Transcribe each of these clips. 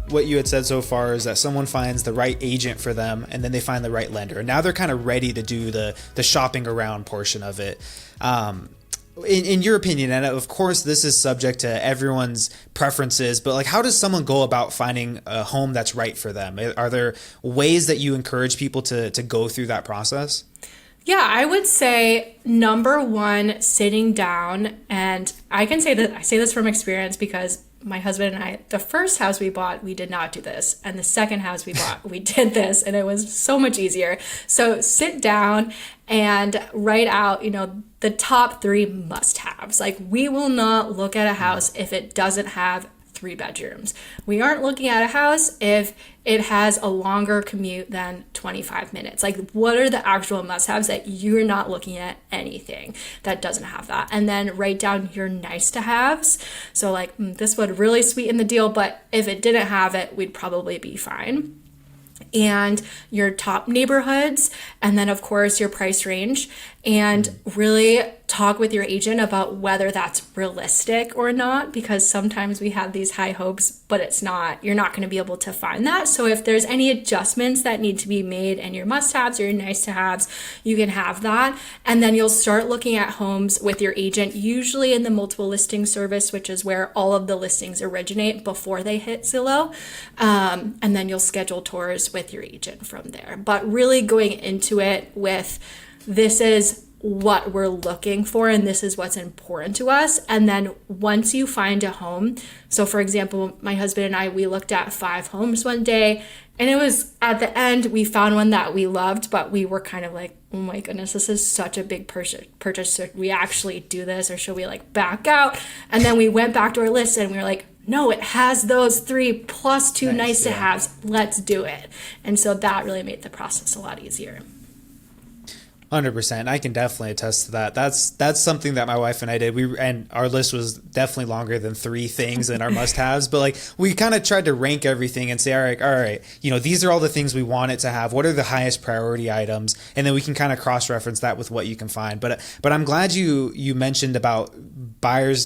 what you had said so far is that someone finds the right agent for them, and then they find the right lender. And now they're kind of ready to do the shopping around portion of it. In your opinion, and of course this is subject to everyone's preferences, but like, how does someone go about finding a home that's right for them? Are there ways that you encourage people to go through that process? Yeah, I would say number one, sitting down, and I can say that I say this from experience because my husband and I, the first house we bought, we did not do this. And the second house we bought, we did this, and it was so much easier. So sit down and write out, the top three must-haves. Like, we will not look at a house if it doesn't have 3 bedrooms. We aren't looking at a house if it has a longer commute than 25 minutes. Like, what are the actual must-haves that you're not looking at anything that doesn't have that? And then write down your nice-to-haves. So like, this would really sweeten the deal, but if it didn't have it, we'd probably be fine. And your top neighborhoods, and then of course your price range, and really talk with your agent about whether that's realistic or not, because sometimes we have these high hopes, but it's not. You're not going to be able to find that. So if there's any adjustments that need to be made in your must-haves or your nice-to-haves, you can have that. And then you'll start looking at homes with your agent, usually in the multiple listing service, which is where all of the listings originate before they hit Zillow. And then you'll schedule tours with your agent from there. But really going into it with, this is what we're looking for and this is what's important to us. And then once you find a home, so for example, my husband and I, we looked at 5 homes one day, and it was at the end we found one that we loved, but we were kind of like, oh my goodness, this is such a big purchase. Should we actually do this, or should we like back out? And then we went back to our list and we were like, no, it has those 3 plus 2 nice to haves. Let's do it. And so that really made the process a lot easier. 100%. I can definitely attest to that. That's something that my wife and I did. And our list was definitely longer than 3 things in our must-haves, but like, we kind of tried to rank everything and say, all right, these are all the things we want it to have. What are the highest priority items? And then we can kind of cross-reference that with what you can find. But I'm glad you mentioned about buyers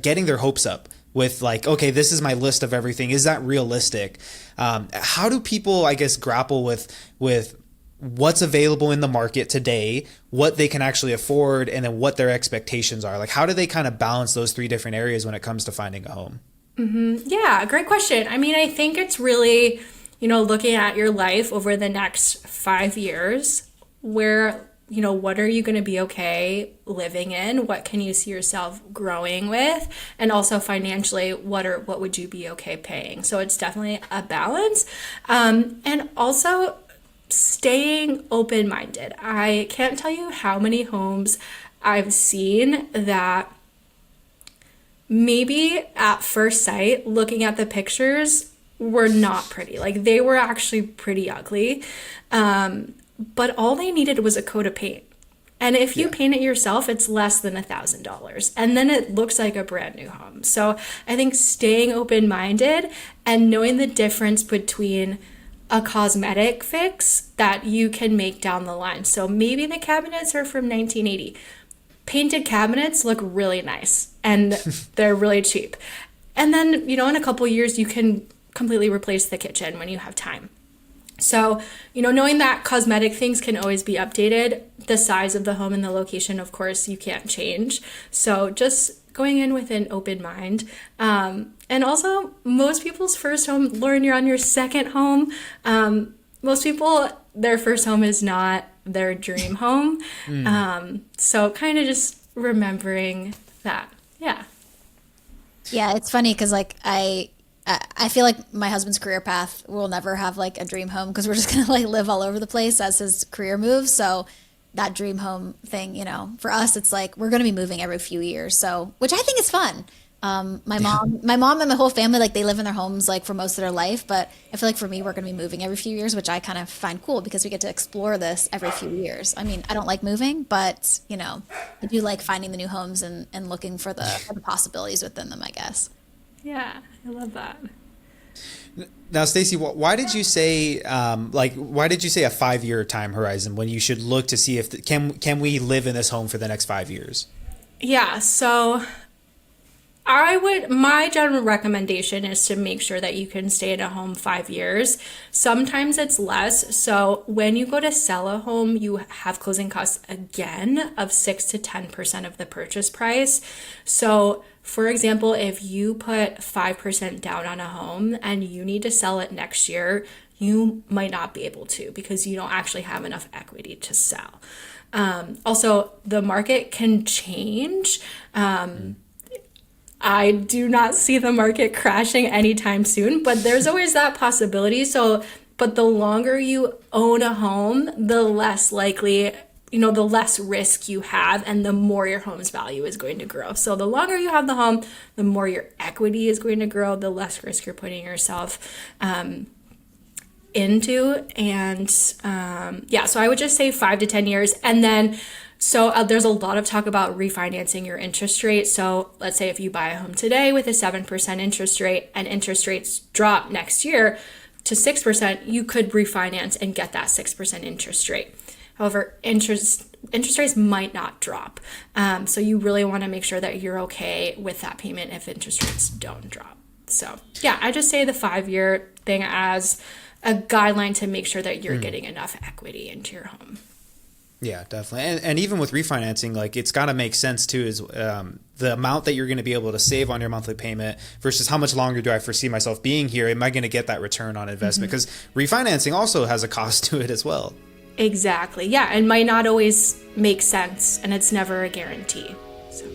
getting their hopes up with like, okay, this is my list of everything. Is that realistic? How do people, I guess, grapple with what's available in the market today, what they can actually afford, and then what their expectations are? Like, how do they kind of balance those 3 different areas when it comes to finding a home? Mm-hmm. Yeah, great question. I mean, I think it's really, looking at your life over the next 5 years, where, what are you going to be okay living in? What can you see yourself growing with? And also financially, what would you be okay paying? So it's definitely a balance. And also staying open-minded. I can't tell you how many homes I've seen that maybe at first sight, looking at the pictures, were not pretty. Like, they were actually pretty ugly. But all they needed was a coat of paint. And if you paint it yourself, it's less than $1,000. And then it looks like a brand new home. So I think staying open-minded and knowing the difference between a cosmetic fix that you can make down the line. So maybe the cabinets are from 1980. Painted cabinets look really nice and they're really cheap. And then, in a couple years, you can completely replace the kitchen when you have time. So, knowing that cosmetic things can always be updated, the size of the home and the location, of course, you can't change. So just going in with an open mind. And also, most people's first home, Lauren, you're on your second home. Most people, their first home is not their dream home. So kind of just remembering that. Yeah. Yeah, it's funny because like I feel like my husband's career path will never have like a dream home because we're just gonna like live all over the place as his career moves. So that dream home thing, for us, it's like we're gonna be moving every few years. So, which I think is fun. My mom and my whole family, like they live in their homes like for most of their life, but I feel like for me, we're going to be moving every few years, which I kind of find cool because we get to explore this every few years. I mean, I don't like moving, but I do like finding the new homes and looking for the possibilities within them, I guess. Yeah, I love that. Now, Stacy, why did you say why did you say a 5-year time horizon when you should look to see if can we live in this home for the next 5 years? Yeah, so My general recommendation is to make sure that you can stay in a home 5 years. Sometimes it's less. So when you go to sell a home, you have closing costs again of 6 to 10% of the purchase price. So for example, if you put 5% down on a home and you need to sell it next year, you might not be able to because you don't actually have enough equity to sell. Also, the market can change. I do not see the market crashing anytime soon, but there's always that possibility. So, but the longer you own a home, the less likely, the less risk you have and the more your home's value is going to grow. So the longer you have the home, the more your equity is going to grow, the less risk you're putting yourself into. And so I would just say 5 to 10 years. And then there's a lot of talk about refinancing your interest rate. So let's say if you buy a home today with a 7% interest rate and interest rates drop next year to 6%, you could refinance and get that 6% interest rate. However, interest rates might not drop. So you really want to make sure that you're okay with that payment if interest rates don't drop. So yeah, I just say the 5-year thing as a guideline to make sure that you're getting enough equity into your home. Yeah, definitely. And even with refinancing, like it's got to make sense too, is the amount that you're going to be able to save on your monthly payment versus how much longer do I foresee myself being here? Am I going to get that return on investment? Because refinancing also has a cost to it as well. Exactly. Yeah. And might not always make sense and it's never a guarantee. So.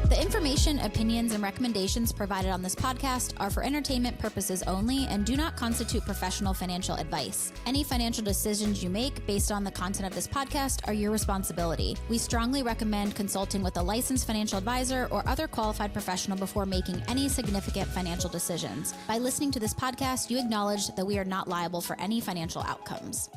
The information, opinions, and recommendations provided on this podcast are for entertainment purposes only and do not constitute professional financial advice. Any financial decisions you make based on the content of this podcast are your responsibility. We strongly recommend consulting with a licensed financial advisor or other qualified professional before making any significant financial decisions. By listening to this podcast, you acknowledge that we are not liable for any financial outcomes.